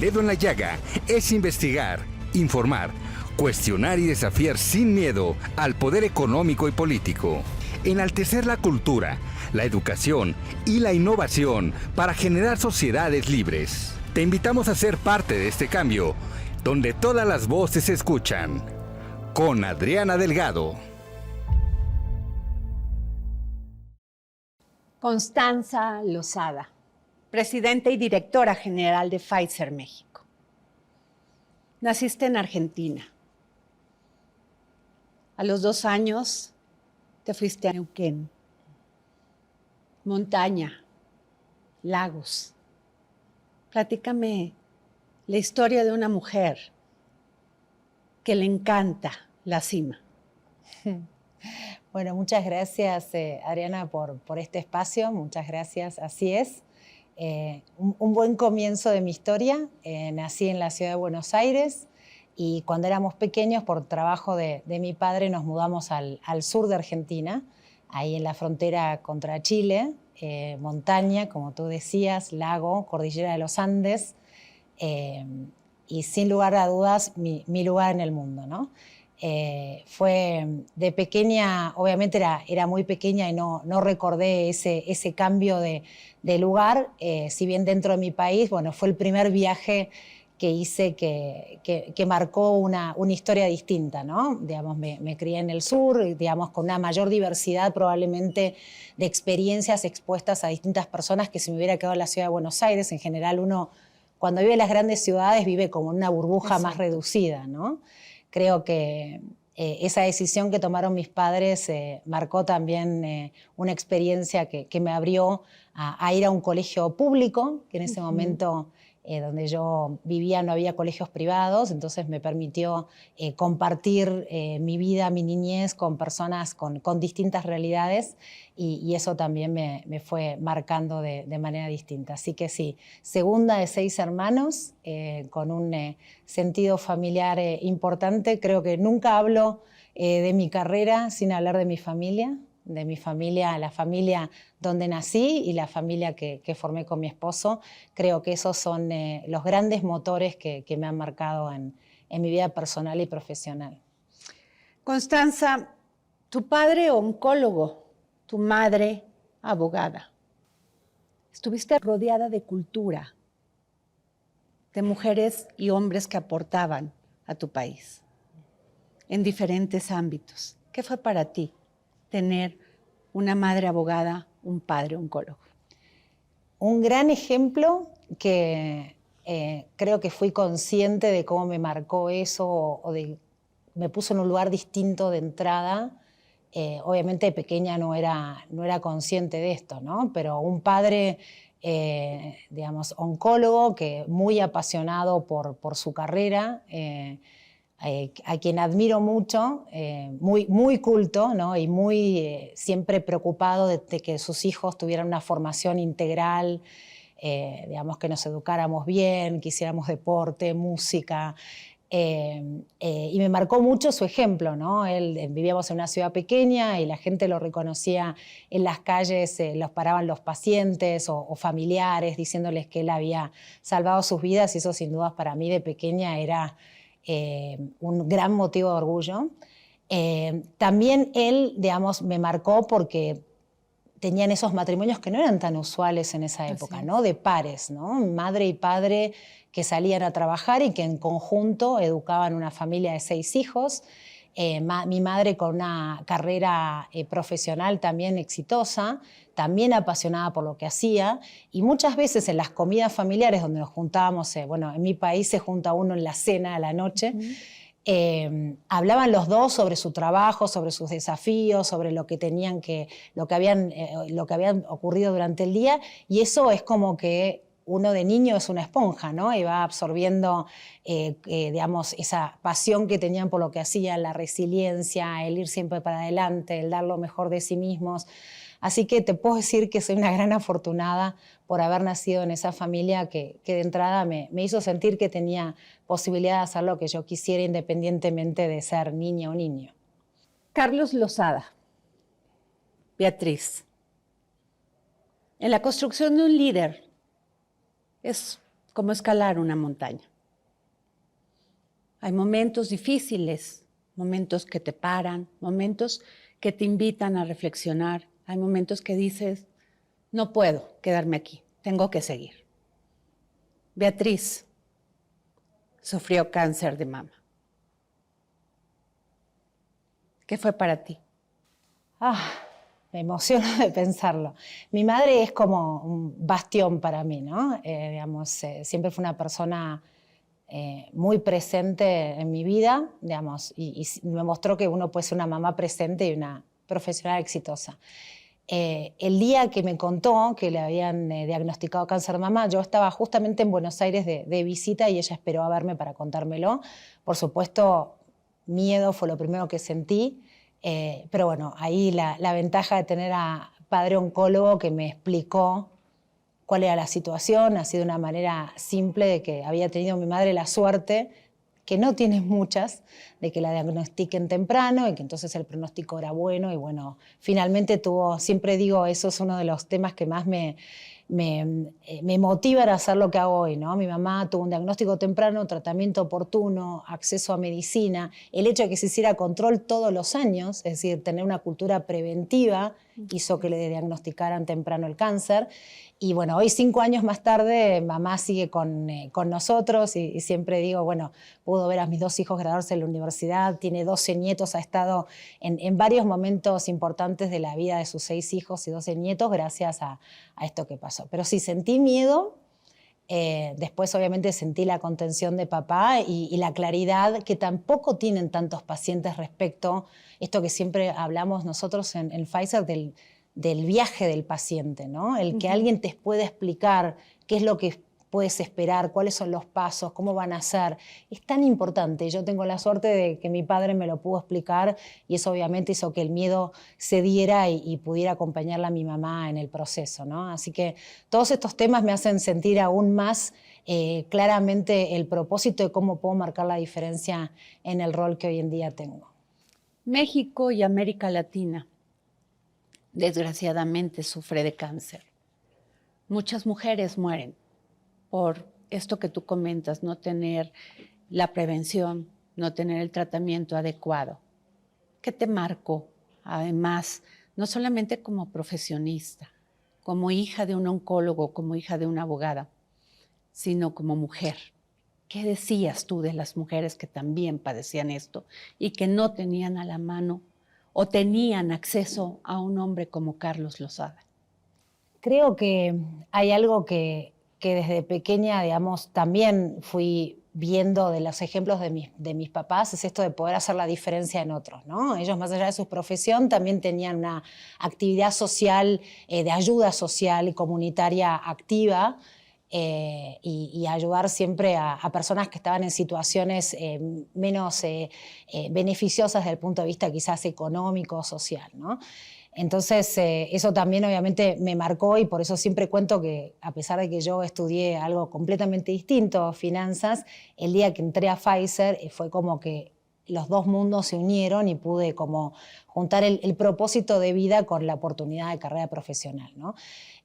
dedo en la llaga es investigar, informar, cuestionar y desafiar sin miedo al poder económico y político. Enaltecer la cultura, la educación y la innovación para generar sociedades libres. Te invitamos a ser parte de este cambio, donde todas las voces se escuchan. Con Adriana Delgado. Constanza Losada, presidenta y directora general de Pfizer México. Naciste en Argentina. A los 2 años te fuiste a Neuquén. Montaña, lagos. Platícame la historia de una mujer que le encanta la cima. Bueno, muchas gracias, Adriana, por este espacio. Muchas gracias, así es. Un buen comienzo de mi historia. Nací en la ciudad de Buenos Aires y cuando éramos pequeños, por trabajo de mi padre, nos mudamos al sur de Argentina, ahí en la frontera contra Chile, montaña, como tú decías, lago, cordillera de los Andes, y sin lugar a dudas mi lugar en el mundo, ¿no? Fue de pequeña, obviamente era muy pequeña y no recordé ese cambio de lugar, si bien dentro de mi país, bueno, fue el primer viaje que hice que marcó una historia distinta, ¿no? Digamos, me crié en el sur, digamos, con una mayor diversidad probablemente de experiencias expuestas a distintas personas que si me hubiera quedado en la ciudad de Buenos Aires. En general uno, cuando vive en las grandes ciudades, vive como en una burbuja más reducida, ¿no? Creo que esa decisión que tomaron mis padres marcó también una experiencia que me abrió a ir a un colegio público, que en ese momento donde yo vivía no había colegios privados, entonces me permitió compartir mi vida, mi niñez con personas con distintas realidades y eso también me fue marcando de manera distinta. Así que sí, segunda de 6 hermanos, con un sentido familiar importante. Creo que nunca hablo de mi carrera sin hablar de mi familia, la familia donde nací y la familia que formé con mi esposo. Creo que esos son los grandes motores que me han marcado en mi vida personal y profesional. Constanza, tu padre oncólogo, tu madre abogada. Estuviste rodeada de cultura, de mujeres y hombres que aportaban a tu país en diferentes ámbitos. ¿Qué fue para ti tener una madre abogada, un padre oncólogo? Un gran ejemplo que creo que fui consciente de cómo me marcó eso me puso en un lugar distinto de entrada. Obviamente de pequeña no era consciente de esto, ¿no? Pero un padre, digamos, oncólogo, que muy apasionado por su carrera, a quien admiro mucho, muy culto, ¿no? Y muy siempre preocupado de que sus hijos tuvieran una formación integral, digamos, que nos educáramos bien, que hiciéramos deporte, música. Y me marcó mucho su ejemplo, ¿no? Vivíamos en una ciudad pequeña y la gente lo reconocía en las calles, los paraban los pacientes o familiares diciéndoles que él había salvado sus vidas, y eso sin dudas para mí de pequeña era un gran motivo de orgullo. También él, digamos, me marcó porque tenían esos matrimonios que no eran tan usuales en esa época, ¿no? De pares, ¿no? Madre y padre que salían a trabajar y que en conjunto educaban una familia de 6 hijos. Mi madre con una carrera profesional también exitosa, también apasionada por lo que hacía, y muchas veces en las comidas familiares donde nos juntábamos, bueno, en mi país se junta uno en la cena a la noche, hablaban los dos sobre su trabajo, sobre sus desafíos, sobre lo que habían ocurrido durante el día, y eso es como que uno de niño es una esponja, ¿no? Y va absorbiendo, digamos, esa pasión que tenían por lo que hacían, la resiliencia, el ir siempre para adelante, el dar lo mejor de sí mismos. Así que te puedo decir que soy una gran afortunada por haber nacido en esa familia que de entrada me hizo sentir que tenía posibilidad de hacer lo que yo quisiera independientemente de ser niña o niño. Carlos Losada, Beatriz. En la construcción de un líder es como escalar una montaña. Hay momentos difíciles, momentos que te paran, momentos que te invitan a reflexionar. Hay momentos que dices, no puedo quedarme aquí, tengo que seguir. Beatriz sufrió cáncer de mama. ¿Qué fue para ti? Me emociono de pensarlo. Mi madre es como un bastión para mí, ¿no? Siempre fue una persona muy presente en mi vida, digamos, y me mostró que uno puede ser una mamá presente y una profesional exitosa. El día que me contó que le habían diagnosticado cáncer de mama, yo estaba justamente en Buenos Aires de visita y ella esperó a verme para contármelo. Por supuesto, miedo fue lo primero que sentí, pero bueno, ahí la ventaja de tener a padre oncólogo que me explicó cuál era la situación, así de una manera simple, de que había tenido mi madre la suerte, que no tienes muchas, de que la diagnostiquen temprano y que entonces el pronóstico era bueno y bueno, finalmente siempre digo, eso es uno de los temas que más me motivan a hacer lo que hago hoy, ¿no? Mi mamá tuvo un diagnóstico temprano, tratamiento oportuno, acceso a medicina, el hecho de que se hiciera control todos los años, es decir, tener una cultura preventiva hizo que le diagnosticaran temprano el cáncer. Y bueno, hoy 5 años más tarde, mamá sigue con nosotros y siempre digo, bueno, pudo ver a mis 2 hijos graduarse en la universidad, tiene 12 nietos, ha estado en varios momentos importantes de la vida de sus 6 hijos y 12 nietos gracias a esto que pasó. Pero sí, sentí miedo, después obviamente sentí la contención de papá y la claridad que tampoco tienen tantos pacientes respecto a esto que siempre hablamos nosotros en Pfizer del viaje del paciente, ¿no? El que alguien te pueda explicar qué es lo que puedes esperar, cuáles son los pasos, cómo van a ser. Es tan importante. Yo tengo la suerte de que mi padre me lo pudo explicar y eso obviamente hizo que el miedo se diera y pudiera acompañarla a mi mamá en el proceso, ¿no? Así que todos estos temas me hacen sentir aún más claramente el propósito de cómo puedo marcar la diferencia en el rol que hoy en día tengo. México y América Latina, desgraciadamente, sufre de cáncer. Muchas mujeres mueren por esto que tú comentas, no tener la prevención, no tener el tratamiento adecuado. ¿Qué te marcó? Además, no solamente como profesionista, como hija de un oncólogo, como hija de una abogada, sino como mujer. ¿Qué decías tú de las mujeres que también padecían esto y que no tenían a la mano o tenían acceso a un hombre como Carlos Lozada? Creo que hay algo que desde pequeña, digamos, también fui viendo de los ejemplos de mis papás, es esto de poder hacer la diferencia en otros, ¿no? Ellos, más allá de su profesión, también tenían una actividad social, de ayuda social y comunitaria activa, y ayudar siempre a personas que estaban en situaciones menos beneficiosas desde el punto de vista quizás económico o social, ¿no? Entonces, eso también obviamente me marcó y por eso siempre cuento que a pesar de que yo estudié algo completamente distinto, finanzas, el día que entré a Pfizer fue como que los 2 mundos se unieron y pude como juntar el propósito de vida con la oportunidad de carrera profesional, ¿no?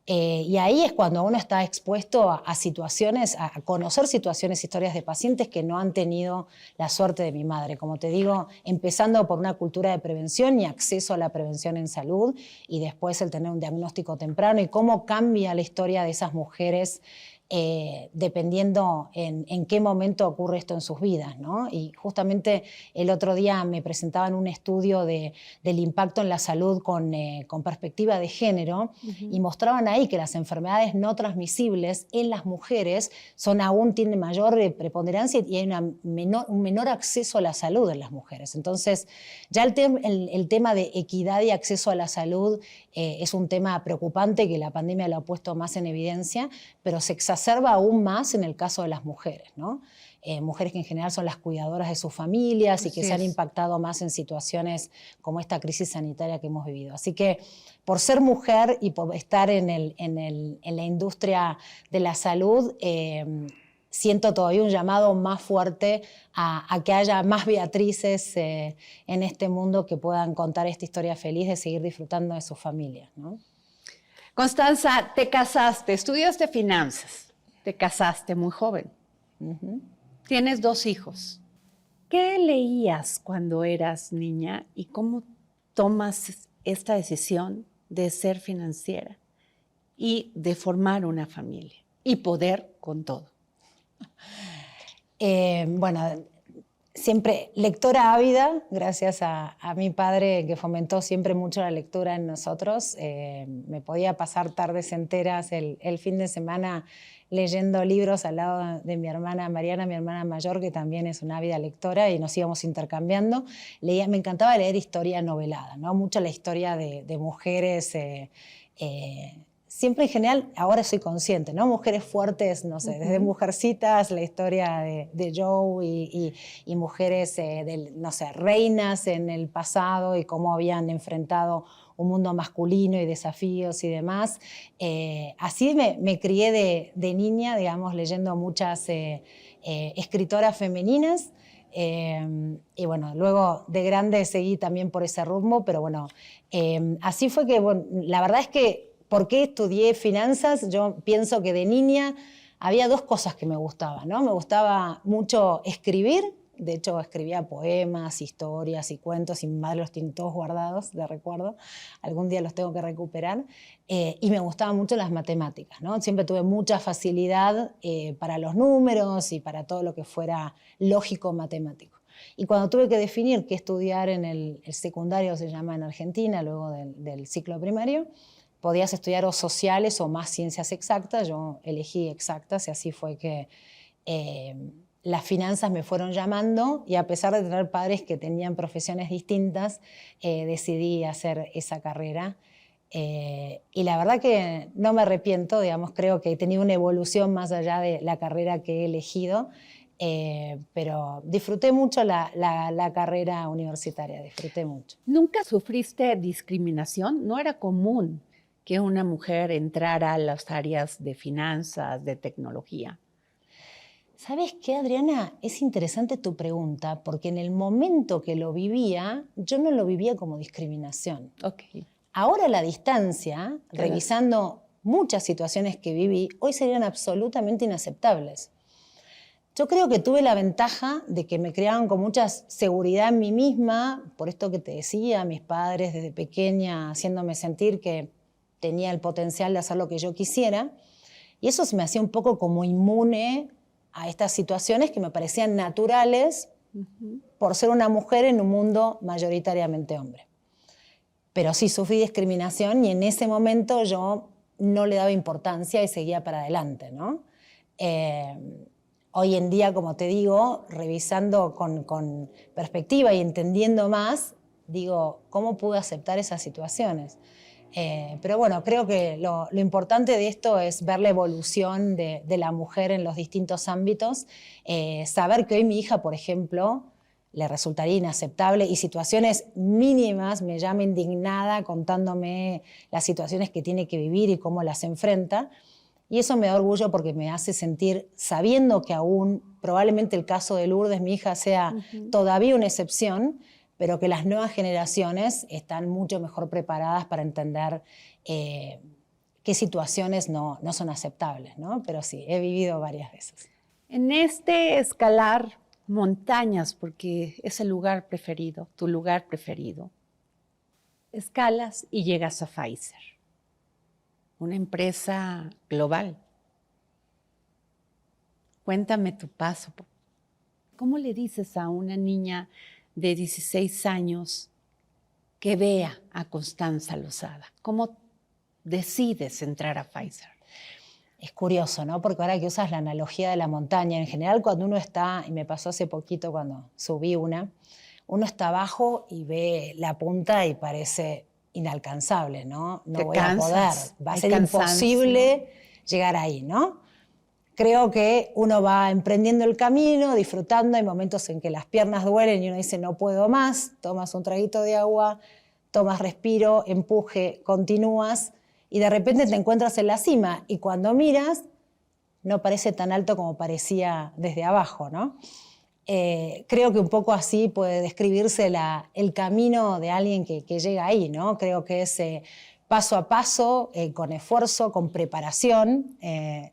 Y ahí es cuando uno está expuesto a situaciones, a conocer situaciones, historias de pacientes que no han tenido la suerte de mi madre. Como te digo, empezando por una cultura de prevención y acceso a la prevención en salud y después el tener un diagnóstico temprano y cómo cambia la historia de esas mujeres dependiendo en qué momento ocurre esto en sus vidas, ¿no? Y justamente el otro día me presentaban un estudio del impacto en la salud con perspectiva de género y mostraban ahí que las enfermedades no transmisibles en las mujeres tienen mayor preponderancia y hay un menor acceso a la salud en las mujeres. Entonces, ya el tema de equidad y acceso a la salud es un tema preocupante que la pandemia lo ha puesto más en evidencia, pero se exacerba aún más en el caso de las mujeres, ¿no? Mujeres que en general son las cuidadoras de sus familias y que se han impactado más en situaciones como esta crisis sanitaria que hemos vivido. Así que por ser mujer y por estar en la industria de la salud, siento todavía un llamado más fuerte a que haya más Beatrices en este mundo que puedan contar esta historia feliz de seguir disfrutando de sus familias, ¿no? Constanza, te casaste, estudiaste finanzas, Te casaste muy joven. Ujú. Tienes 2 hijos. ¿Qué leías cuando eras niña y cómo tomas esta decisión de ser financiera y de formar una familia y poder con todo? Bueno, siempre lectora ávida, gracias a mi padre que fomentó siempre mucho la lectura en nosotros. Me podía pasar tardes enteras el fin de semana leyendo libros al lado de mi hermana Mariana, mi hermana mayor, que también es una ávida lectora, y nos íbamos intercambiando. Me encantaba leer historia novelada, ¿no? Mucho la historia de mujeres. Siempre en general, ahora soy consciente, ¿no? Mujeres fuertes, no sé, desde Mujercitas, la historia de Joe y mujeres, no sé, reinas en el pasado y cómo habían enfrentado un mundo masculino y desafíos y demás. Así me crié de niña, digamos, leyendo muchas escritoras femeninas. Y bueno, luego de grande seguí también por ese rumbo, pero bueno, así fue que, bueno, la verdad es que ¿por qué estudié finanzas? Yo pienso que de niña había 2 cosas que me gustaban, ¿no? Me gustaba mucho escribir, de hecho escribía poemas, historias y cuentos, y mi madre los tiene todos guardados de recuerdo, algún día los tengo que recuperar, y me gustaban mucho las matemáticas, ¿no? Siempre tuve mucha facilidad para los números y para todo lo que fuera lógico matemático. Y cuando tuve que definir qué estudiar en el secundario, se llama en Argentina, luego del ciclo primario, podías estudiar o sociales o más ciencias exactas. Yo elegí exactas y así fue que las finanzas me fueron llamando, y a pesar de tener padres que tenían profesiones distintas, decidí hacer esa carrera. Y la verdad que no me arrepiento, digamos, creo que he tenido una evolución más allá de la carrera que he elegido, pero disfruté mucho la carrera universitaria, disfruté mucho. ¿Nunca sufriste discriminación? No era común que una mujer entrara a las áreas de finanzas, de tecnología. ¿Sabes qué, Adriana? Es interesante tu pregunta, porque en el momento que lo vivía, yo no lo vivía como discriminación. Ok. Ahora a la distancia, Claro. revisando muchas situaciones que viví, hoy serían absolutamente inaceptables. Yo creo que tuve la ventaja de que me criaban con mucha seguridad en mí misma, por esto que te decía, mis padres desde pequeña haciéndome sentir que tenía el potencial de hacer lo que yo quisiera, y eso se me hacía un poco como inmune a estas situaciones que me parecían naturales por ser una mujer en un mundo mayoritariamente hombre. Pero sí sufrí discriminación, y en ese momento yo no le daba importancia y seguía para adelante, ¿no? Hoy en día, como te digo, revisando con perspectiva y entendiendo más, digo, ¿cómo pude aceptar esas situaciones? Pero bueno, creo que lo importante de esto es ver la evolución de la mujer en los distintos ámbitos, saber que hoy mi hija, por ejemplo, le resultaría inaceptable, y situaciones mínimas me llama indignada contándome las situaciones que tiene que vivir y cómo las enfrenta. Y eso me da orgullo, porque me hace sentir, sabiendo que aún probablemente el caso de Lourdes, mi hija, sea todavía una excepción, pero que las nuevas generaciones están mucho mejor preparadas para entender qué situaciones no son aceptables, ¿no? Pero sí, he vivido varias veces. En este escalar montañas, porque es el lugar preferido, tu lugar preferido, escalas y llegas a Pfizer, una empresa global. Cuéntame tu paso. ¿Cómo le dices a una niña de 16 años que vea a Constanza Losada? ¿Cómo decides entrar a Pfizer? Es curioso, ¿no? Porque ahora que usas la analogía de la montaña, en general cuando uno está, y me pasó hace poquito cuando subí uno está abajo y ve la punta y parece inalcanzable, ¿no? No voy a poder, va a ser imposible llegar ahí, ¿no? Creo que uno va emprendiendo el camino, disfrutando, hay momentos en que las piernas duelen y uno dice no puedo más, tomas un traguito de agua, tomas respiro, empuje, continúas, y de repente te encuentras en la cima, y cuando miras no parece tan alto como parecía desde abajo, ¿no? Creo que un poco así puede describirse el camino de alguien que llega ahí, ¿no? Creo que es paso a paso, con esfuerzo, con preparación.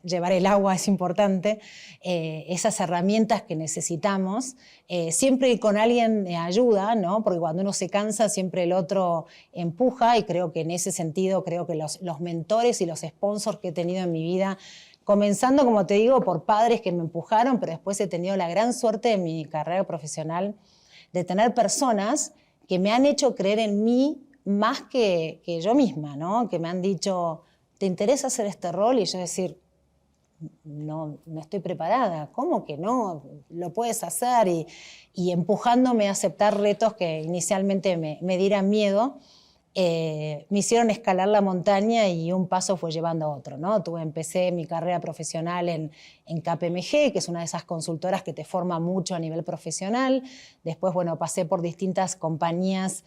Llevar el agua es importante, esas herramientas que necesitamos, siempre con alguien ayuda, ¿no? Porque cuando uno se cansa siempre el otro empuja, y creo que en ese sentido creo que los mentores y los sponsors que he tenido en mi vida, comenzando, como te digo, por padres que me empujaron, pero después he tenido la gran suerte en mi carrera profesional de tener personas que me han hecho creer en mí más que yo misma, ¿no? Que me han dicho, ¿te interesa hacer este rol? Y yo decir, no estoy preparada. ¿Cómo que no? Lo puedes hacer. Y empujándome a aceptar retos que inicialmente me dieran miedo, me hicieron escalar la montaña, y un paso fue llevando a otro, ¿no? Empecé mi carrera profesional en KPMG, que es una de esas consultoras que te forma mucho a nivel profesional. Después, bueno, pasé por distintas compañías,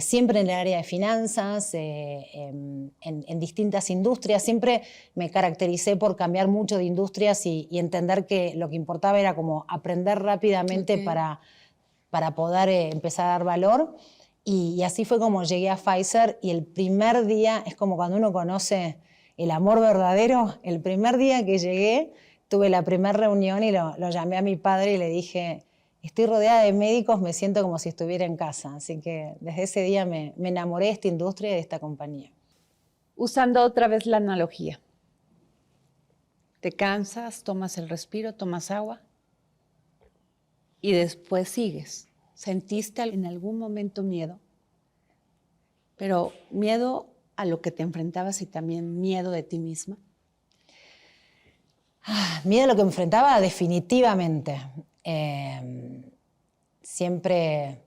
siempre en el área de finanzas, en distintas industrias. Siempre me caractericé por cambiar mucho de industrias y entender que lo que importaba era como aprender rápidamente para poder empezar a dar valor. Y así fue como llegué a Pfizer, y el primer día, es como cuando uno conoce el amor verdadero, el primer día que llegué, tuve la primera reunión y lo llamé a mi padre y le dije, estoy rodeada de médicos, me siento como si estuviera en casa. Así que desde ese día me enamoré de esta industria y de esta compañía. Usando otra vez la analogía. Te cansas, tomas el respiro, tomas agua y después sigues. ¿Sentiste en algún momento miedo? Pero miedo a lo que te enfrentabas y también miedo de ti misma. Miedo a lo que enfrentaba, definitivamente. Siempre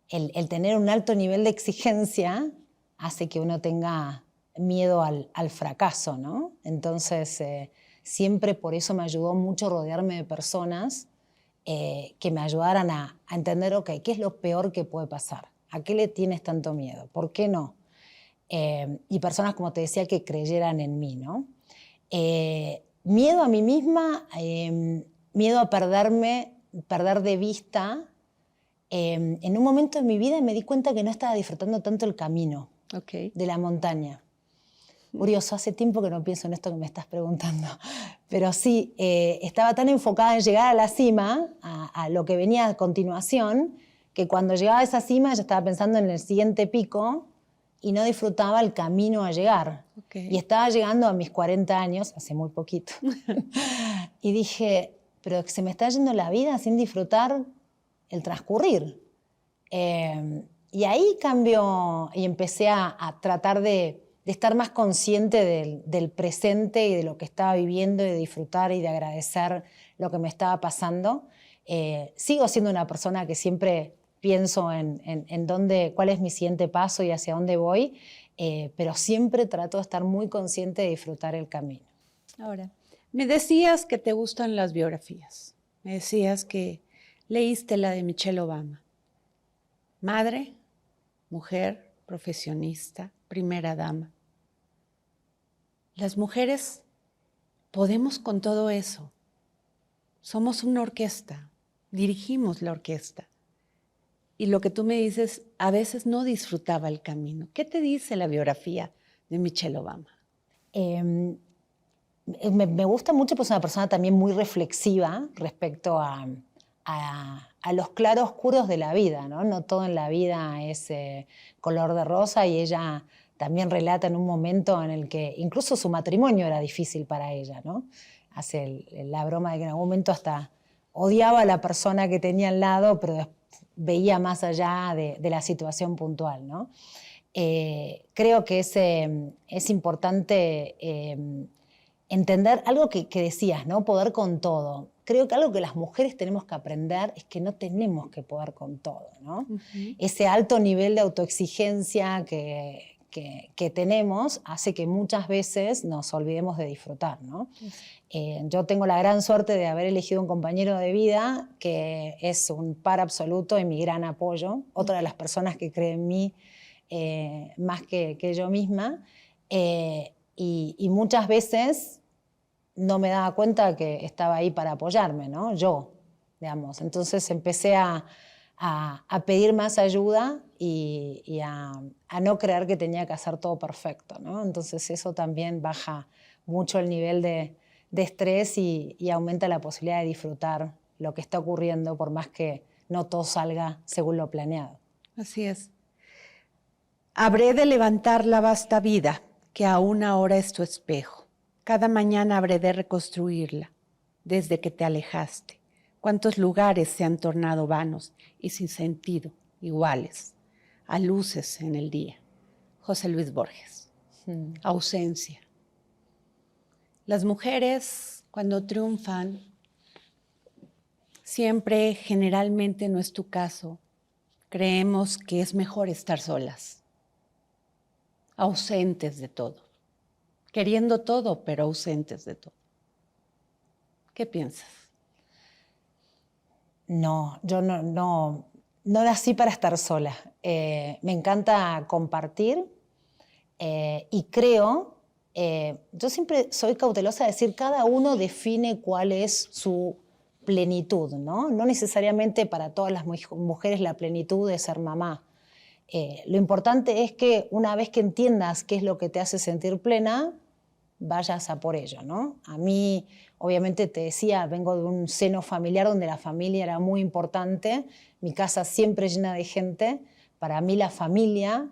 el tener un alto nivel de exigencia hace que uno tenga miedo al fracaso, ¿no? Entonces, siempre por eso me ayudó mucho rodearme de personas que me ayudaran a entender, ok, ¿qué es lo peor que puede pasar? ¿A qué le tienes tanto miedo? ¿Por qué no? Y personas, como te decía, que creyeran en mí, ¿no? Miedo a mí misma, miedo a perder de vista. En un momento de mi vida me di cuenta que no estaba disfrutando tanto el camino de la montaña. Curioso, hace tiempo que no pienso en esto que me estás preguntando, pero sí, estaba tan enfocada en llegar a la cima, a lo que venía a continuación, que cuando llegaba a esa cima ya estaba pensando en el siguiente pico y no disfrutaba el camino a llegar. Y estaba llegando a mis 40 años, hace muy poquito, y dije, pero se me está yendo la vida sin disfrutar el transcurrir. Y ahí cambió y empecé a tratar de estar más consciente del presente y de lo que estaba viviendo, y de disfrutar y de agradecer lo que me estaba pasando. Sigo siendo una persona que siempre pienso en cuál es mi siguiente paso y hacia dónde voy, pero siempre trato de estar muy consciente de disfrutar el camino. Ahora, me decías que te gustan las biografías. Me decías que leíste la de Michelle Obama. Madre, mujer, profesionista, primera dama. Las mujeres podemos con todo eso. Somos una orquesta, dirigimos la orquesta. Y lo que tú me dices, a veces no disfrutaba el camino. ¿Qué te dice la biografía de Michelle Obama? Me gusta mucho, pues es una persona también muy reflexiva respecto a los claroscuros de la vida, ¿no? No todo en la vida es color de rosa, y ella también relata en un momento en el que incluso su matrimonio era difícil para ella, ¿no? Hace la broma de que en algún momento hasta odiaba a la persona que tenía al lado, pero veía más allá de la situación puntual, ¿no? Creo que es importante entender algo que decías, ¿no? Poder con todo. Creo que algo que las mujeres tenemos que aprender es que no tenemos que poder con todo, ¿no? Ese alto nivel de autoexigencia que tenemos hace que muchas veces nos olvidemos de disfrutar, ¿no? Yo tengo la gran suerte de haber elegido un compañero de vida que es un par absoluto y mi gran apoyo, otra de las personas que cree en mí más que yo misma, y muchas veces no me daba cuenta que estaba ahí para apoyarme, ¿no? Yo, digamos. Entonces empecé a pedir más ayuda, y a no creer que tenía que hacer todo perfecto, ¿no? Entonces eso también baja mucho el nivel de estrés y aumenta la posibilidad de disfrutar lo que está ocurriendo, por más que no todo salga según lo planeado. Así es. Habré de levantar la vasta vida, que aún ahora es tu espejo. Cada mañana habré de reconstruirla, desde que te alejaste. Cuántos lugares se han tornado vanos y sin sentido, iguales, a luces en el día. José Luis Borges. Ausencia. Las mujeres, cuando triunfan, siempre, generalmente no es tu caso, creemos que es mejor estar solas, ausentes de todo, queriendo todo, pero ausentes de todo. ¿Qué piensas? No, yo no nací para estar sola. Me encanta compartir y creo, yo siempre soy cautelosa de decir, cada uno define cuál es su plenitud, ¿no? No necesariamente para todas las mujeres la plenitud de ser mamá. Lo importante es que una vez que entiendas qué es lo que te hace sentir plena, vayas a por ello, ¿no? A mí, obviamente te decía, vengo de un seno familiar donde la familia era muy importante, mi casa siempre llena de gente. Para mí la familia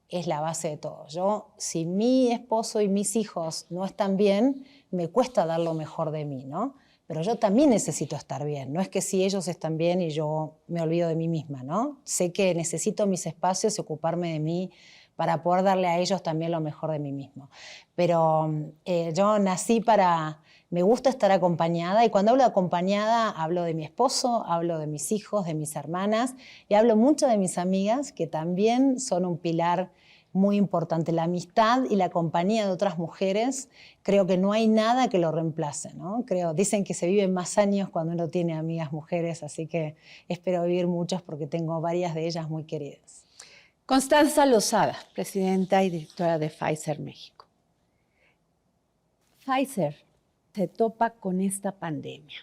es la base de todo. Si mi esposo y mis hijos no están bien, me cuesta dar lo mejor de mí, ¿no? Pero yo también necesito estar bien. No es que si ellos están bien y yo me olvido de mí misma, ¿no? Sé que necesito mis espacios y ocuparme de mí para poder darle a ellos también lo mejor de mí mismo. Pero yo nací para... Me gusta estar acompañada, y cuando hablo de acompañada hablo de mi esposo, hablo de mis hijos, de mis hermanas, y hablo mucho de mis amigas, que también son un pilar muy importante. La amistad y la compañía de otras mujeres, creo que no hay nada que lo reemplace, ¿no? Dicen que se viven más años cuando uno tiene amigas mujeres, así que espero vivir muchos porque tengo varias de ellas muy queridas. Constanza Lozada, presidenta y directora de Pfizer México. Pfizer se topa con esta pandemia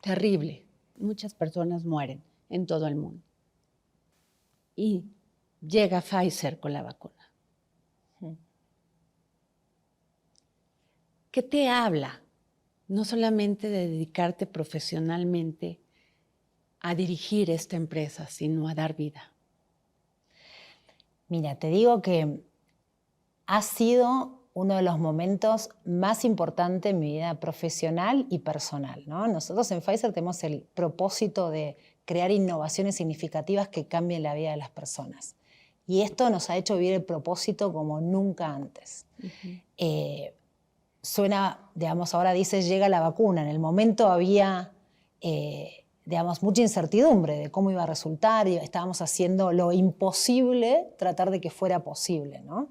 terrible. Muchas personas mueren en todo el mundo. Y llega Pfizer con la vacuna. ¿Qué te habla? No solamente de dedicarte profesionalmente a dirigir esta empresa, sino a dar vida. Mira, te digo que ha sido uno de los momentos más importantes en mi vida profesional y personal, ¿no? Nosotros en Pfizer tenemos el propósito de crear innovaciones significativas que cambien la vida de las personas. Y esto nos ha hecho vivir el propósito como nunca antes. Suena, digamos, ahora dices, llega la vacuna. En el momento había, digamos, mucha incertidumbre de cómo iba a resultar, y estábamos haciendo lo imposible, tratar de que fuera posible, ¿no?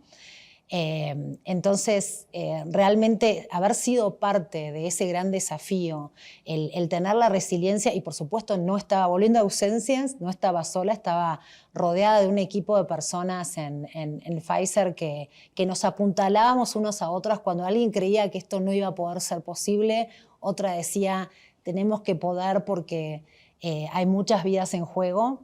Entonces, realmente haber sido parte de ese gran desafío, el tener la resiliencia, y por supuesto no estaba volviendo a ausencias, no estaba sola, estaba rodeada de un equipo de personas en Pfizer que nos apuntalábamos unos a otros. Cuando alguien creía que esto no iba a poder ser posible, otra decía, tenemos que poder porque hay muchas vidas en juego.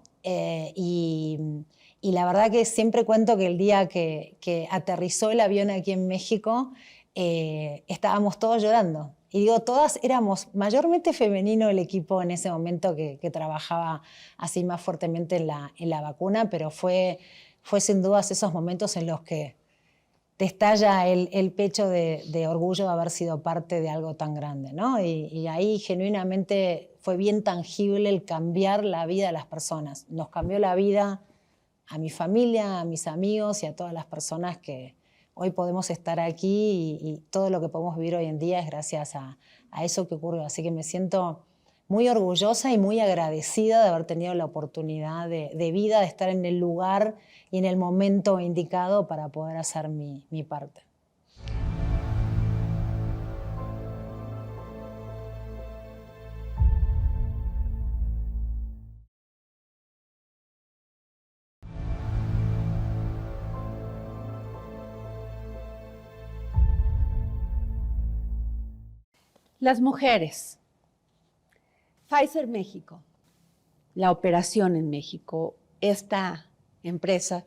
Y la verdad que siempre cuento que el día que aterrizó el avión aquí en México, estábamos todos llorando. Y digo, todas éramos mayormente femenino el equipo en ese momento que trabajaba así más fuertemente en la vacuna, pero fue sin dudas esos momentos en los que te estalla el pecho de orgullo de haber sido parte de algo tan grande, ¿no? Y ahí genuinamente fue bien tangible el cambiar la vida de las personas. Nos cambió la vida a mi familia, a mis amigos y a todas las personas que hoy podemos estar aquí, y todo lo que podemos vivir hoy en día es gracias a eso que ocurrió. Así que me siento muy orgullosa y muy agradecida de haber tenido la oportunidad de vida, de estar en el lugar y en el momento indicado para poder hacer mi parte. Las mujeres. Pfizer México, la operación en México, esta empresa,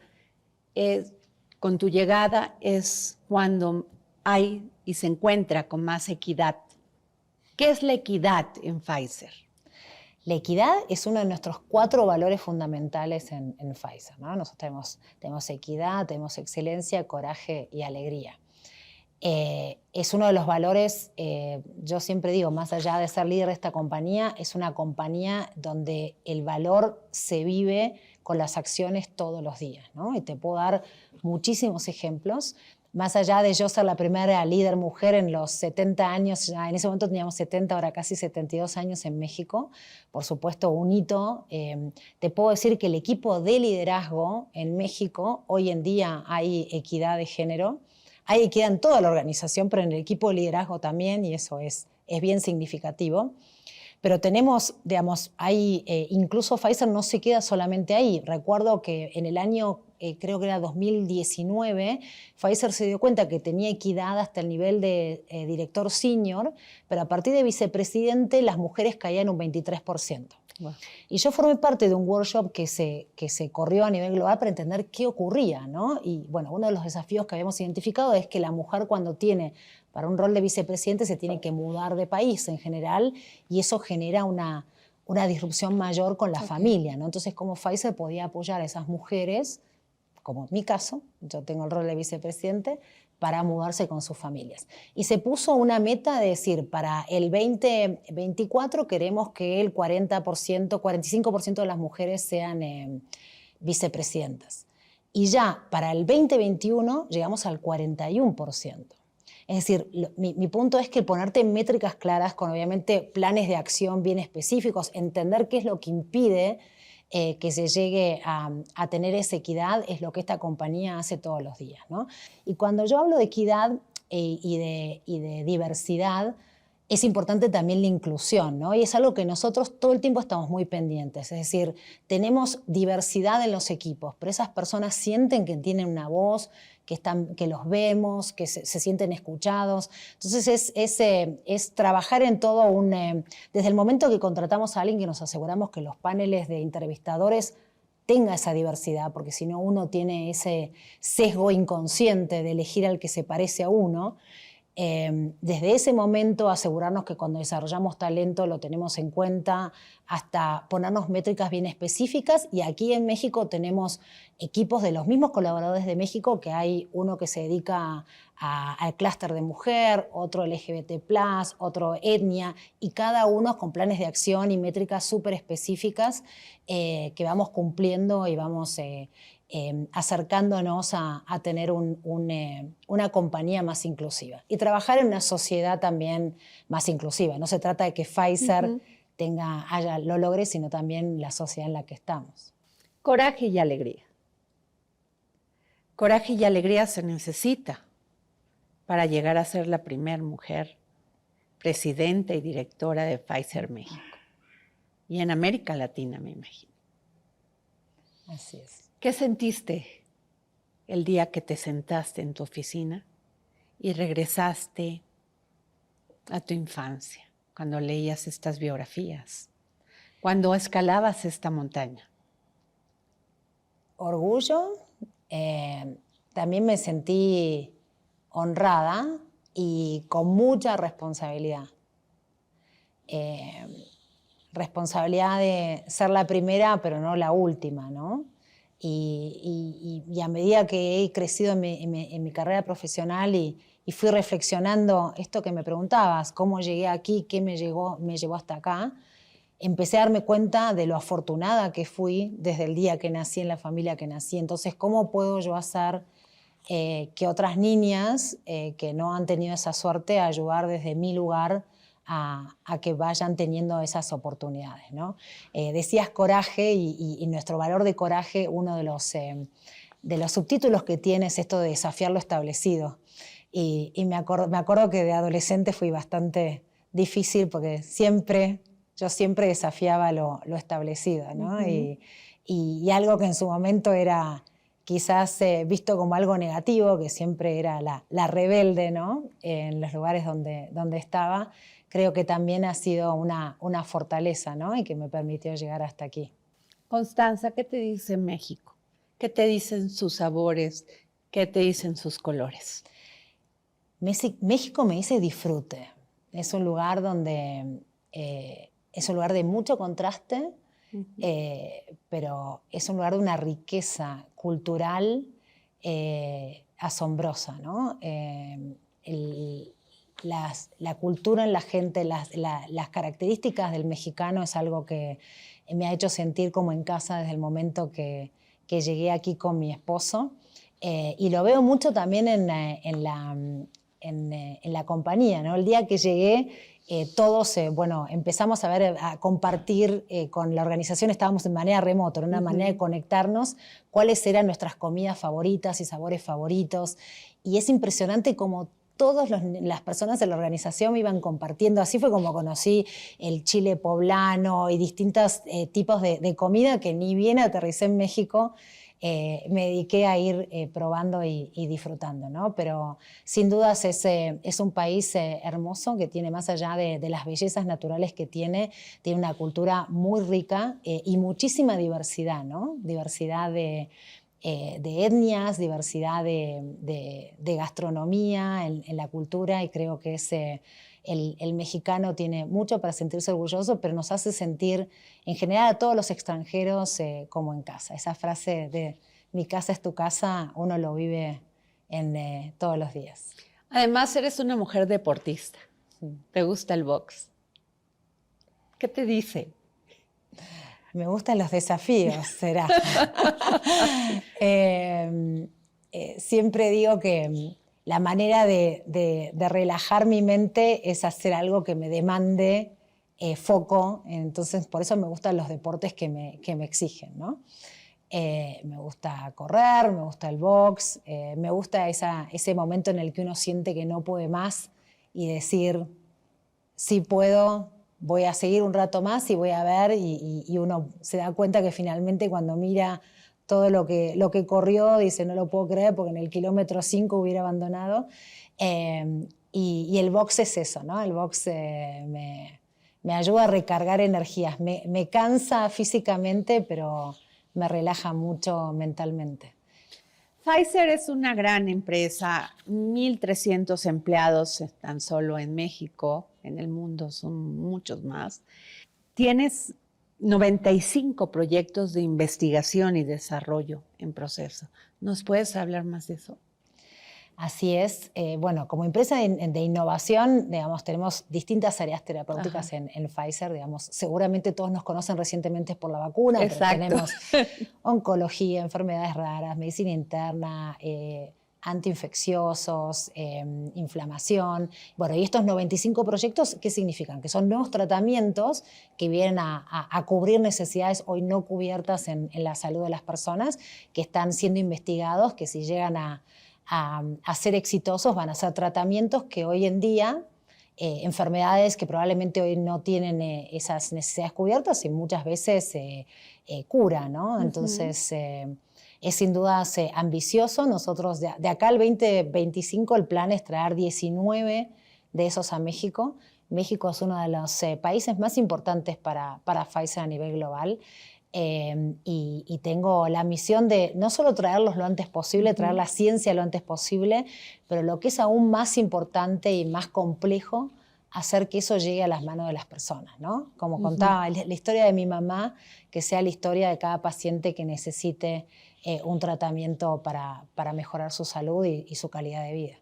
con tu llegada es cuando hay y se encuentra con más equidad. ¿Qué es la equidad en Pfizer? La equidad es uno de nuestros 4 valores fundamentales en Pfizer, ¿no? Nosotros tenemos equidad, tenemos excelencia, coraje y alegría. Es uno de los valores, yo siempre digo, más allá de ser líder de esta compañía, es una compañía donde el valor se vive con las acciones todos los días, ¿no? Y te puedo dar muchísimos ejemplos. Más allá de yo ser la primera líder mujer en los 70 años, ya en ese momento teníamos 70, ahora casi 72 años en México, por supuesto un hito. Te puedo decir que el equipo de liderazgo en México, hoy en día hay equidad de género, hay equidad en toda la organización, pero en el equipo de liderazgo también, y eso es bien significativo. Pero tenemos, digamos, incluso Pfizer no se queda solamente ahí. Recuerdo que en el año, creo que era 2019, Pfizer se dio cuenta que tenía equidad hasta el nivel de director senior, pero a partir de vicepresidente las mujeres caían un 23%. Wow. Y yo formé parte de un workshop que se corrió a nivel global para entender qué ocurría, ¿no? Y bueno, uno de los desafíos que habíamos identificado es que la mujer cuando tiene para un rol de vicepresidente se tiene que mudar de país en general y eso genera una disrupción mayor con la familia, ¿no? Entonces, ¿cómo Pfizer podía apoyar a esas mujeres, como en mi caso, yo tengo el rol de vicepresidente, para mudarse con sus familias? Y se puso una meta de decir, para el 2024 queremos que el 45% de las mujeres sean vicepresidentas. Y ya para el 2021 llegamos al 41%. Es decir, mi punto es que ponerte métricas claras con obviamente planes de acción bien específicos, entender qué es lo que impide que se llegue a tener esa equidad es lo que esta compañía hace todos los días, ¿no? Y cuando yo hablo de equidad y de diversidad, es importante también la inclusión, ¿no? Y es algo que nosotros todo el tiempo estamos muy pendientes. Es decir, tenemos diversidad en los equipos, pero esas personas sienten que tienen una voz, que los vemos, que se sienten escuchados. Entonces es trabajar en todo desde el momento que contratamos a alguien que nos aseguramos que los paneles de entrevistadores tenga esa diversidad, porque si no uno tiene ese sesgo inconsciente de elegir al que se parece a uno. Desde ese momento asegurarnos que cuando desarrollamos talento lo tenemos en cuenta, hasta ponernos métricas bien específicas. Y aquí en México tenemos equipos de los mismos colaboradores de México, que hay uno que se dedica al clúster de mujer, otro LGBT+, otro etnia, y cada uno con planes de acción y métricas súper específicas que vamos cumpliendo y vamos acercándonos a tener una compañía más inclusiva y trabajar en una sociedad también más inclusiva. No se trata de que Pfizer lo logre, sino también la sociedad en la que estamos. Coraje y alegría. Coraje y alegría se necesita para llegar a ser la primera mujer presidenta y directora de Pfizer México. Y en América Latina, me imagino. Así es. ¿Qué sentiste el día que te sentaste en tu oficina y regresaste a tu infancia, cuando leías estas biografías, cuando escalabas esta montaña? Orgullo, también me sentí honrada y con mucha responsabilidad. Responsabilidad de ser la primera, pero no la última, ¿no? Y a medida que he crecido en mi carrera profesional y fui reflexionando esto que me preguntabas, cómo llegué aquí, qué me llevó hasta acá, empecé a darme cuenta de lo afortunada que fui desde el día que nací en la familia que nací. Entonces, ¿cómo puedo yo hacer que otras niñas que no han tenido esa suerte ayudar desde mi lugar a que vayan teniendo esas oportunidades, ¿no? Decías coraje y nuestro valor de coraje, uno de los subtítulos que tiene es esto de desafiar lo establecido. Y me acuerdo que de adolescente fui bastante difícil porque yo siempre desafiaba lo establecido, ¿no? Uh-huh. Y algo que en su momento era quizás visto como algo negativo, que siempre era la rebelde, ¿no? En los lugares donde estaba, creo que también ha sido una fortaleza, ¿no? Y que me permitió llegar hasta aquí. Constanza, ¿qué te dice México? ¿Qué te dicen sus sabores? ¿Qué te dicen sus colores? México me dice disfrute. Es un lugar donde es un lugar de mucho contraste, pero es un lugar de una riqueza cultural asombrosa, ¿no? La cultura en la gente, las características del mexicano es algo que me ha hecho sentir como en casa desde el momento que llegué aquí con mi esposo. Y lo veo mucho también en la compañía, ¿no? El día que llegué, todos empezamos a compartir con la organización, estábamos de manera remota, en una manera de conectarnos, cuáles eran nuestras comidas favoritas y sabores favoritos. Y es impresionante cómo todas las personas de la organización me iban compartiendo. Así fue como conocí el chile poblano y distintos tipos de comida que ni bien aterricé en México, me dediqué a ir probando y disfrutando, ¿no? Pero sin dudas es un país hermoso que tiene, más allá de las bellezas naturales que tiene una cultura muy rica y muchísima diversidad, ¿no? Diversidad de etnias, diversidad de gastronomía en la cultura, y creo que el mexicano tiene mucho para sentirse orgulloso, pero nos hace sentir en general a todos los extranjeros como en casa. Esa frase de mi casa es tu casa, uno lo vive todos los días. Además, eres una mujer deportista. ¿Te gusta el box? ¿Qué te dice? Me gustan los desafíos, será. Siempre digo que la manera de relajar mi mente es hacer algo que me demande foco. Entonces, por eso me gustan los deportes que me exigen, ¿no? Me gusta correr, me gusta el box, me gusta ese momento en el que uno siente que no puede más y decir, sí puedo, voy a seguir un rato más y voy a ver, y uno se da cuenta que finalmente cuando mira todo lo que corrió, dice, no lo puedo creer porque en el kilómetro 5 hubiera abandonado. Y el box es eso, ¿no? El box me ayuda a recargar energías. Me cansa físicamente, pero me relaja mucho mentalmente. Pfizer es una gran empresa, 1,300 empleados tan solo en México, en el mundo son muchos más. Tienes 95 proyectos de investigación y desarrollo en proceso. ¿Nos puedes hablar más de eso? Así es. Bueno, como empresa de innovación, digamos, tenemos distintas áreas terapéuticas en Pfizer. Digamos, seguramente todos nos conocen recientemente por la vacuna. Exacto. Pero tenemos oncología, enfermedades raras, medicina interna, antiinfecciosos, inflamación. Bueno, y estos 95 proyectos, ¿qué significan? Que son nuevos tratamientos que vienen a cubrir necesidades hoy no cubiertas en la salud de las personas, que están siendo investigados, que si llegan a ser exitosos van a ser tratamientos que hoy en día, enfermedades que probablemente hoy no tienen esas necesidades cubiertas y muchas veces curan, ¿no? Entonces, es sin duda ambicioso. Nosotros de acá al 2025 el plan es traer 19 de esos a México. México es uno de los países más importantes para Pfizer a nivel global. Y tengo la misión de no solo traerlos lo antes posible, traer la ciencia lo antes posible, pero lo que es aún más importante y más complejo, hacer que eso llegue a las manos de las personas, ¿no? Como contaba, la historia de mi mamá, que sea la historia de cada paciente que necesite un tratamiento para mejorar su salud y su calidad de vida.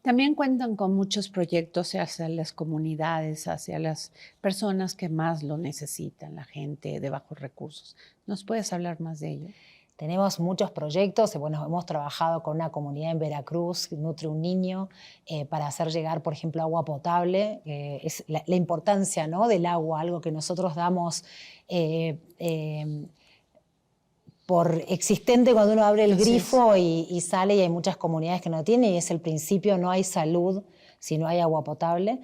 También cuentan con muchos proyectos hacia las comunidades, hacia las personas que más lo necesitan, la gente de bajos recursos. ¿Nos puedes hablar más de ello? Tenemos muchos proyectos. Bueno, hemos trabajado con una comunidad en Veracruz, Nutre un Niño, para hacer llegar, por ejemplo, agua potable. Es la importancia, ¿no?, del agua, algo que nosotros damos por existente cuando uno abre el grifo y sale, y hay muchas comunidades que no tienen, y es el principio: no hay salud si no hay agua potable.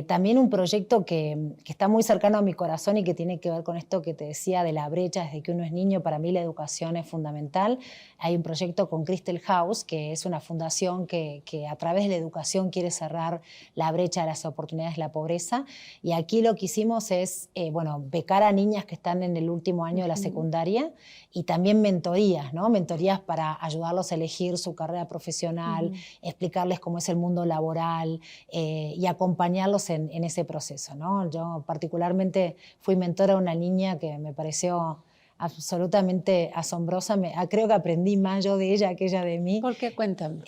También un proyecto que está muy cercano a mi corazón y que tiene que ver con esto que te decía de la brecha desde que uno es niño. Para mí la educación es fundamental. Hay un proyecto con Crystal House, que es una fundación que a través de la educación quiere cerrar la brecha de las oportunidades de la pobreza. Y aquí lo que hicimos es becar a niñas que están en el último año de la secundaria y también mentorías, ¿no? Mentorías para ayudarlos a elegir su carrera profesional, explicarles cómo es el mundo laboral y acompañarlos en ese proceso, ¿no? Yo particularmente fui mentora de una niña que me pareció absolutamente asombrosa. Creo que aprendí más yo de ella que ella de mí. ¿Por qué? Cuéntame.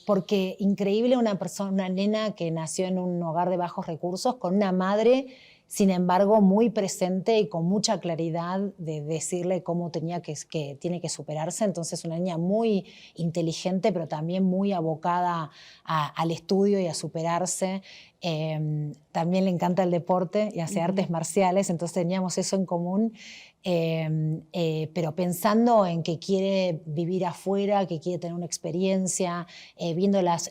Porque increíble, una nena que nació en un hogar de bajos recursos con una madre, sin embargo, muy presente y con mucha claridad de decirle cómo tiene que superarse. Entonces, una niña muy inteligente, pero también muy abocada al estudio y a superarse. También le encanta el deporte y hace artes marciales, entonces teníamos eso en común. Pero pensando en que quiere vivir afuera, que quiere tener una experiencia, viendo las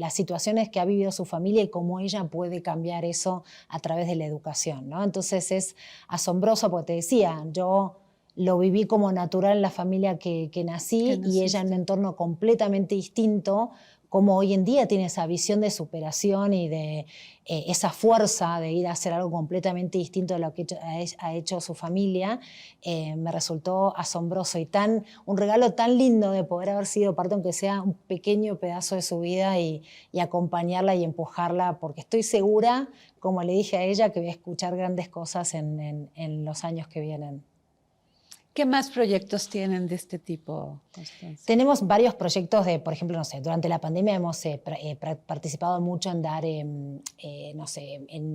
situaciones que ha vivido su familia y cómo ella puede cambiar eso a través de la educación, ¿no? Entonces es asombroso porque te decía, yo lo viví como natural en la familia que nací y ella en un entorno completamente distinto, como hoy en día tiene esa visión de superación y de esa fuerza de ir a hacer algo completamente distinto de lo que ha hecho su familia. Me resultó asombroso y un regalo tan lindo de poder haber sido parte, aunque sea un pequeño pedazo de su vida, y acompañarla y empujarla, porque estoy segura, como le dije a ella, que voy a escuchar grandes cosas en los años que vienen. ¿Qué más proyectos tienen de este tipo, Constanza? Tenemos varios proyectos por ejemplo, durante la pandemia hemos participado mucho en dar, en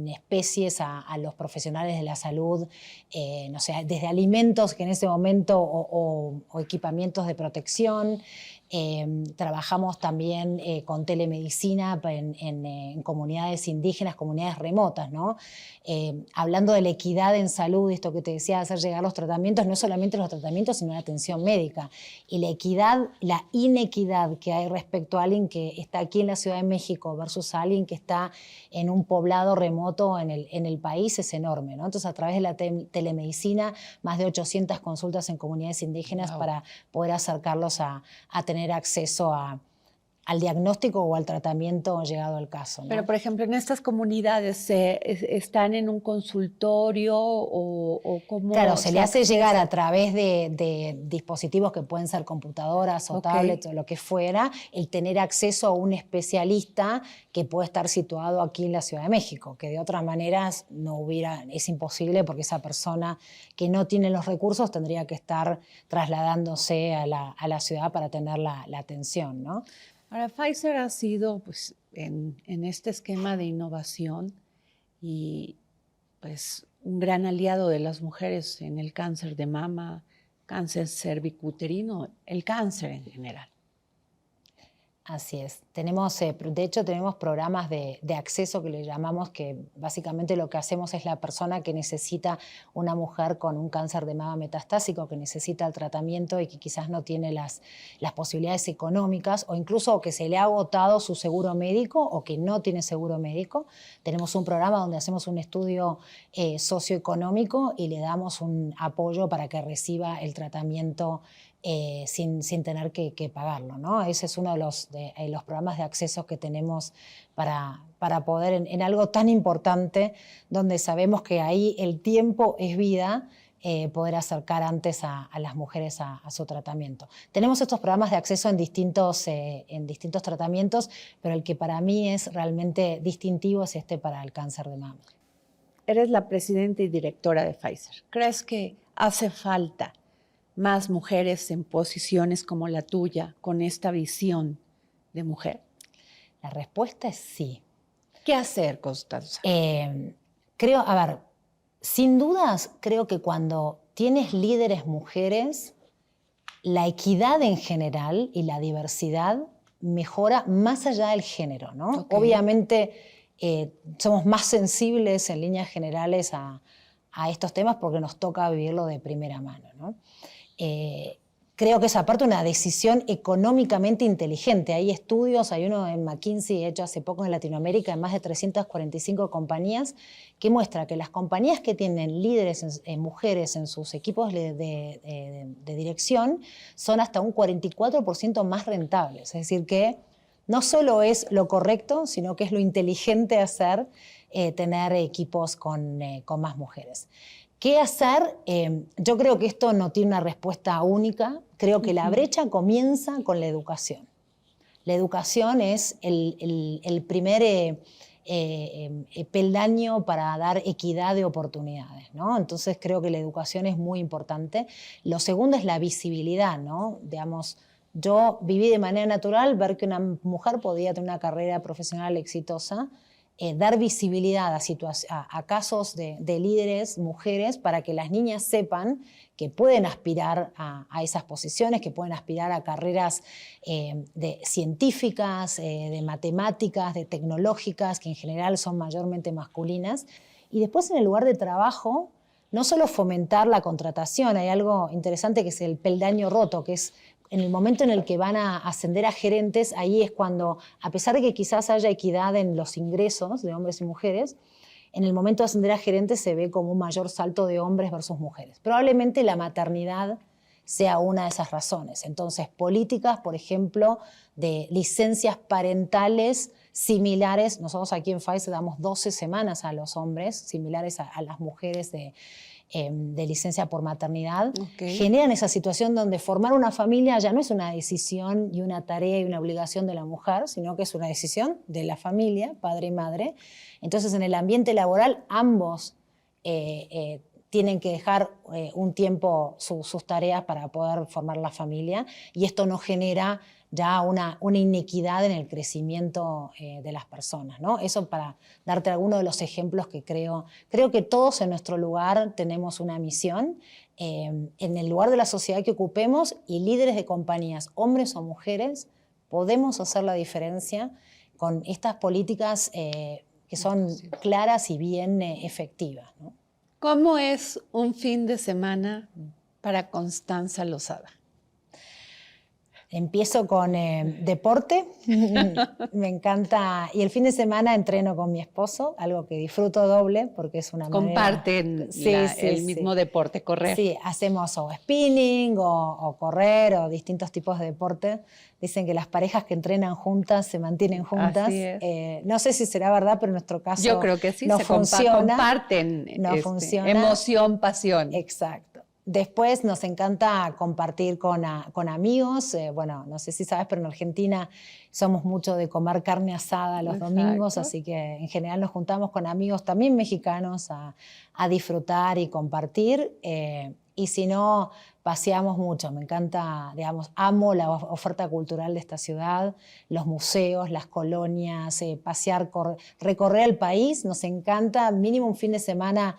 especies a los profesionales de la salud, desde alimentos que en ese momento o equipamientos de protección. Trabajamos también con telemedicina en comunidades indígenas, comunidades remotas, ¿no? Hablando de la equidad en salud, esto que te decía, hacer llegar los tratamientos, no solamente los tratamientos, sino la atención médica. Y la inequidad que hay respecto a alguien que está aquí en la Ciudad de México versus a alguien que está en un poblado remoto en el país es enorme, ¿no? Entonces, a través de la telemedicina, más de 800 consultas en comunidades indígenas para poder acercarlos a tener acceso al diagnóstico o al tratamiento llegado al caso, ¿no? Pero, por ejemplo, en estas comunidades, ¿están en un consultorio o cómo? Claro, se le hace llegar a través de dispositivos que pueden ser computadoras o tablets o lo que fuera, el tener acceso a un especialista que puede estar situado aquí en la Ciudad de México, que de otras maneras es imposible, porque esa persona que no tiene los recursos tendría que estar trasladándose a la ciudad para tener la atención, ¿no? Ahora, Pfizer ha sido, pues, en este esquema de innovación y, pues, un gran aliado de las mujeres en el cáncer de mama, cáncer cervicuterino, el cáncer en general. Así es. De hecho, tenemos programas de acceso que le llamamos, que básicamente lo que hacemos es la persona que necesita, una mujer con un cáncer de mama metastásico, que necesita el tratamiento y que quizás no tiene las posibilidades económicas, o incluso que se le ha agotado su seguro médico o que no tiene seguro médico. Tenemos un programa donde hacemos un estudio socioeconómico y le damos un apoyo para que reciba el tratamiento sin tener que pagarlo, ¿no? Ese es uno de los programas de acceso que tenemos para poder, en algo tan importante, donde sabemos que ahí el tiempo es vida, poder acercar antes a las mujeres a su tratamiento. Tenemos estos programas de acceso en distintos tratamientos, pero el que para mí es realmente distintivo es para el cáncer de mama. Eres la presidenta y directora de Pfizer. ¿Crees que hace falta más mujeres en posiciones como la tuya, con esta visión de mujer? La respuesta es sí. ¿Qué hacer, Constanza? Sin dudas, creo que cuando tienes líderes mujeres, la equidad en general y la diversidad mejora más allá del género, ¿no? Obviamente somos más sensibles en líneas generales a estos temas porque nos toca vivirlo de primera mano, ¿no? creo que es aparte una decisión económicamente inteligente. Hay estudios, hay uno en McKinsey hecho hace poco en Latinoamérica, en más de 345 compañías, que muestra que las compañías que tienen líderes mujeres en sus equipos de dirección son hasta un 44% más rentables. Es decir, que no solo es lo correcto, sino que es lo inteligente hacer tener equipos con más mujeres. ¿Qué hacer? Yo creo que esto no tiene una respuesta única. Creo que la brecha comienza con la educación. La educación es el primer peldaño para dar equidad de oportunidades, ¿no? Entonces creo que la educación es muy importante. Lo segundo es la visibilidad, ¿no? Digamos, yo viví de manera natural ver que una mujer podía tener una carrera profesional exitosa, dar visibilidad a casos de líderes, mujeres, para que las niñas sepan que pueden aspirar a esas posiciones, que pueden aspirar a carreras científicas, de matemáticas, de tecnológicas, que en general son mayormente masculinas. Y después en el lugar de trabajo, no solo fomentar la contratación, hay algo interesante que es el peldaño roto, que es en el momento en el que van a ascender a gerentes, ahí es cuando, a pesar de que quizás haya equidad en los ingresos de hombres y mujeres, en el momento de ascender a gerentes se ve como un mayor salto de hombres versus mujeres. Probablemente la maternidad sea una de esas razones. Entonces, políticas, por ejemplo, de licencias parentales similares. Nosotros aquí en Pfizer damos 12 semanas a los hombres, similares a las mujeres de licencia por maternidad, generan esa situación donde formar una familia ya no es una decisión y una tarea y una obligación de la mujer, sino que es una decisión de la familia, padre y madre. Entonces, en el ambiente laboral, ambos tienen que dejar un tiempo sus tareas para poder formar la familia, y esto no genera ya una inequidad en el crecimiento de las personas, ¿no? Eso para darte algunos de los ejemplos que creo que todos en nuestro lugar tenemos una misión, en el lugar de la sociedad que ocupemos, y líderes de compañías, hombres o mujeres, podemos hacer la diferencia con estas políticas que son claras y bien efectivas, ¿no? ¿Cómo es un fin de semana para Constanza Losada? Empiezo con deporte, me encanta, y el fin de semana entreno con mi esposo, algo que disfruto doble porque es una Comparten el mismo deporte, correr. Sí, hacemos o spinning o correr o distintos tipos de deporte. Dicen que las parejas que entrenan juntas se mantienen juntas. Así es. No sé si será verdad, pero en nuestro caso yo creo que sí, no funciona. Comparten funciona. Emoción, pasión. Exacto. Después nos encanta compartir con amigos. Bueno, no sé si sabes, pero en Argentina somos mucho de comer carne asada los domingos, así que en general nos juntamos con amigos también mexicanos a disfrutar y compartir. Y si no, paseamos mucho. Me encanta, digamos, amo la oferta cultural de esta ciudad, los museos, las colonias, pasear, recorrer el país. Nos encanta, mínimo un fin de semana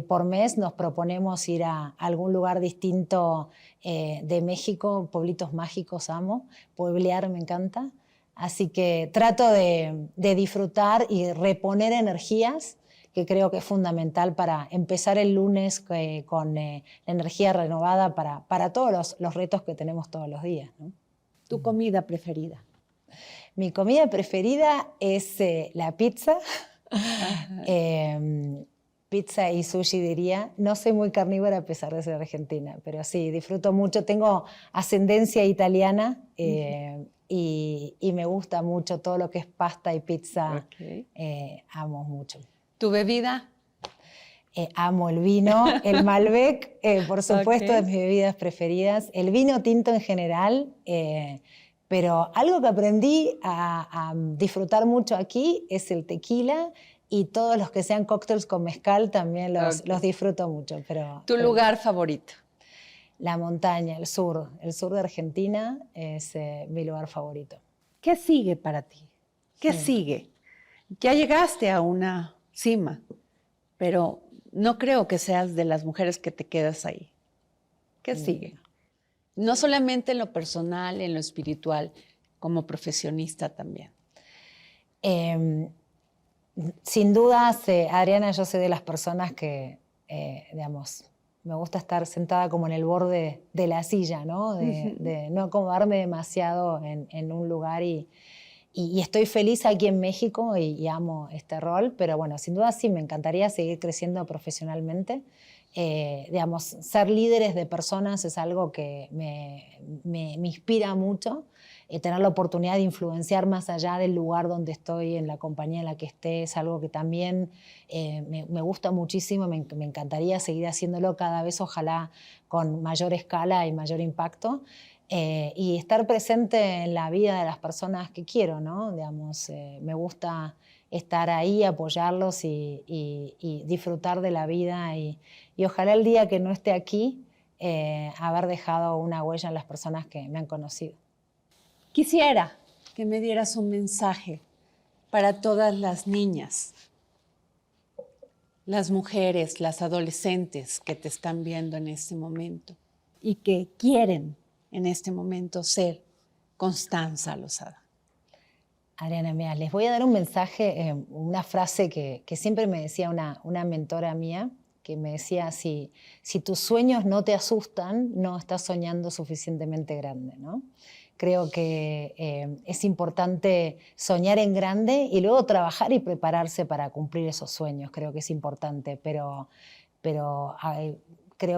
por mes nos proponemos ir a algún lugar distinto de México. Pueblitos mágicos amo, pueblear me encanta. Así que trato de disfrutar y reponer energías, que creo que es fundamental para empezar el lunes con energía renovada para todos los retos que tenemos todos los días, ¿no? ¿Tu comida preferida? Mi comida preferida es la pizza. Pizza y sushi diría. No soy muy carnívora a pesar de ser argentina, pero sí, disfruto mucho. Tengo ascendencia italiana y me gusta mucho todo lo que es pasta y pizza. Amo mucho. ¿Tu bebida? Amo el vino, el Malbec, por supuesto, de mis bebidas preferidas. El vino tinto en general, pero algo que aprendí a disfrutar mucho aquí es el tequila. Y todos los que sean cócteles con mezcal también los disfruto mucho. ¿Tu lugar favorito? La montaña, el sur de Argentina es mi lugar favorito. ¿Qué sigue para ti? ¿Qué sigue? Ya llegaste a una cima, pero no creo que seas de las mujeres que te quedas ahí. ¿Qué sigue? No solamente en lo personal, en lo espiritual, como profesionista también. Sin duda, Adriana, yo soy de las personas que, digamos, me gusta estar sentada como en el borde de la silla, ¿no? De no acomodarme demasiado en un lugar y estoy feliz aquí en México y amo este rol, pero bueno, sin duda sí, me encantaría seguir creciendo profesionalmente. Digamos, ser líderes de personas es algo que me inspira mucho. Tener la oportunidad de influenciar más allá del lugar donde estoy, en la compañía en la que esté, es algo que también me gusta muchísimo, me encantaría seguir haciéndolo cada vez, ojalá con mayor escala y mayor impacto. Y estar presente en la vida de las personas que quiero, ¿no? Digamos, me gusta estar ahí, apoyarlos y disfrutar de la vida y ojalá el día que no esté aquí haber dejado una huella en las personas que me han conocido. Quisiera que me dieras un mensaje para todas las niñas, las mujeres, las adolescentes que te están viendo en este momento y que quieren en este momento ser Constanza Losada. Adriana, mira, les voy a dar un mensaje, una frase que siempre me decía una mentora mía, que me decía, si tus sueños no te asustan, no estás soñando suficientemente grande, ¿no? Creo que es importante soñar en grande y luego trabajar y prepararse para cumplir esos sueños. Creo que es importante, pero creo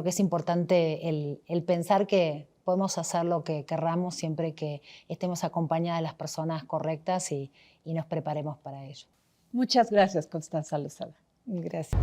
que es importante el pensar que podemos hacer lo que querramos siempre que estemos acompañadas de las personas correctas y nos preparemos para ello. Muchas gracias, Constanza Losada. Gracias.